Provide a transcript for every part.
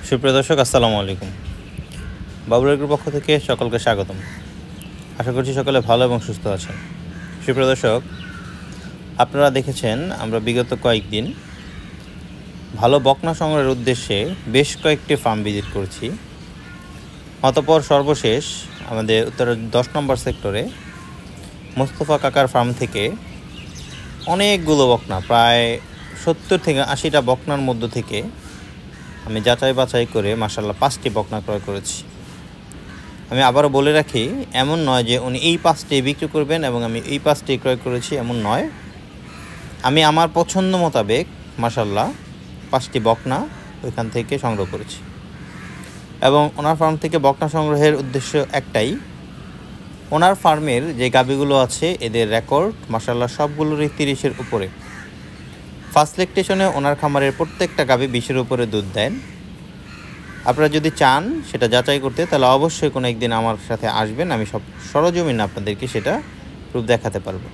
সুপ্রিয় দর্শক, আসসালামু আলাইকুম। বাবুল এগ্রোর পক্ষ থেকে সকলকে স্বাগতম। আশা করছি সকলে ভালো এবং সুস্থ আছেন। সুপ্রিয় দর্শক, আপনারা দেখেছেন আমরা বিগত কয়েকদিন ভালো বকনা সংগ্রহের উদ্দেশ্যে বেশ কয়েকটি ফার্ম ভিজিট করছি। অতঃপর সর্বশেষ আমাদের উত্তরের 10 নম্বর সেক্টরে মোস্তফা কাকার ফার্ম থেকে অনেকগুলো বকনা, প্রায় 70 থেকে 80টা বকনার মধ্য থেকে আমি যাচাই বাছাই করে মাশাআল্লাহ 5টি বকনা ক্রয় করেছি। আমি আবারও বলে রাখি, এমন নয় যে উনি এই 5টি বিক্রি করবেন এবং আমি এই 5টি ক্রয় করেছি, এমন নয়। আমি আমার পছন্দ মোতাবেক মাশাআল্লাহ 5টি বকনা ওইখান থেকে সংগ্রহ করেছি। এবং ওনার ফার্ম থেকে বকনা সংগ্রহের উদ্দেশ্য একটাই, ওনার ফার্মের যে গাভীগুলো আছে এদের রেকর্ড মাশাআল্লাহ সবগুলোরই 30-এর উপরে। ফার্স্ট ল্যাকটেশনে ওনার খামারের প্রত্যেকটা গাভী 20-এর উপরে দুধ দেন। আপনারা যদি চান সেটা যাচাই করতে, তাহলে অবশ্যই কোনো একদিন আমার সাথে আসবেন, আমি সব সরজমিনে আপনাদেরকে সেটা প্রুফ দেখাতে পারবো।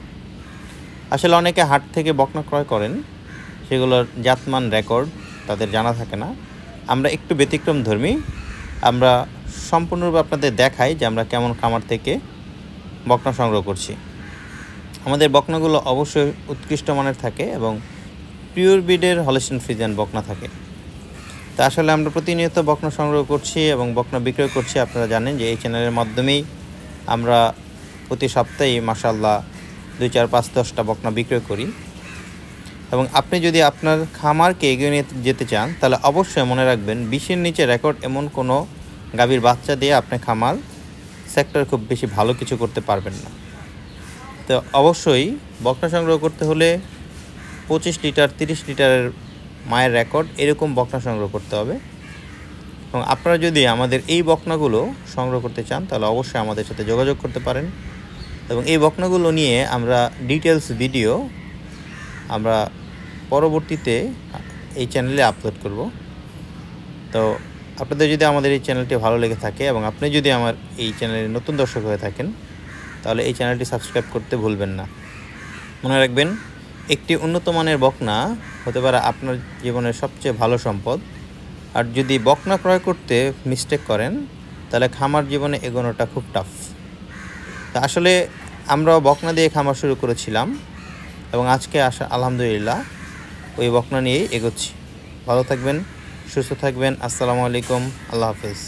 আসলে অনেকে হাট থেকে বকনা ক্রয় করেন, সেগুলোর জাতমান রেকর্ড তাদের জানা থাকে না। আমরা একটু ব্যতিক্রমধর্মী, আমরা সম্পূর্ণরূপে আপনাদের দেখাই যে আমরা কেমন খামার থেকে বকনা সংগ্রহ করছি। আমাদের বকনাগুলো অবশ্যই উৎকৃষ্ট মানের থাকে এবং পিওর ব্রিডের হলস্টাইন ফ্রিজিয়ান বকনা থাকে। তা আসলে আমরা প্রতিনিয়ত বকনা সংগ্রহ করছি এবং বকনা বিক্রয় করছি। আপনারা জানেন যে এই চ্যানেলের মাধ্যমেই আমরা প্রতি সপ্তাহে মাশাআল্লাহ 2, 4, 5, 10টা বকনা বিক্রয় করি। এবং আপনি যদি আপনার খামারকে এগিয়ে নিয়ে যেতে চান, তাহলে অবশ্যই মনে রাখবেন 20-এর নিচে রেকর্ড এমন কোনো গাভীর বাচ্চা দিয়ে আপনি খামার সেক্টরে খুব বেশি ভালো কিছু করতে পারবেন না। তো অবশ্যই বকনা সংগ্রহ করতে হলে 25 লিটার 30 লিটারের মায়ের রেকর্ড এরকম বকনা সংগ্রহ করতে হবে। এবং আপনারা যদি আমাদের এই বকনাগুলো সংগ্রহ করতে চান, তাহলে অবশ্যই আমাদের সাথে যোগাযোগ করতে পারেন। এবং এই বকনাগুলো নিয়ে আমরা ডিটেলস ভিডিও আমরা পরবর্তীতে এই চ্যানেলে আপলোড করব। তো আপনাদের যদি আমাদের এই চ্যানেলটি ভালো লেগে থাকে এবং আপনি যদি আমার এই চ্যানেলের নতুন দর্শক হয়ে থাকেন, তাহলে এই চ্যানেলটি সাবস্ক্রাইব করতে ভুলবেন না। মনে রাখবেন, একটি উন্নত মানের বকনা হতে পারে আপনার জীবনের সবচেয়ে ভালো সম্পদ। আর যদি বকনা ক্রয় করতে মিস্টেক করেন, তাহলে খামার জীবনে এগোনোটা খুব টাফ। তা আসলে আমরাও বকনা দিয়ে খামার শুরু করেছিলাম এবং আজকে আলহামদুলিল্লাহ ওই বকনা নিয়েই এগোচ্ছি। ভালো থাকবেন, সুস্থ থাকবেন। আসসালামু আলাইকুম, আল্লাহ হাফেজ।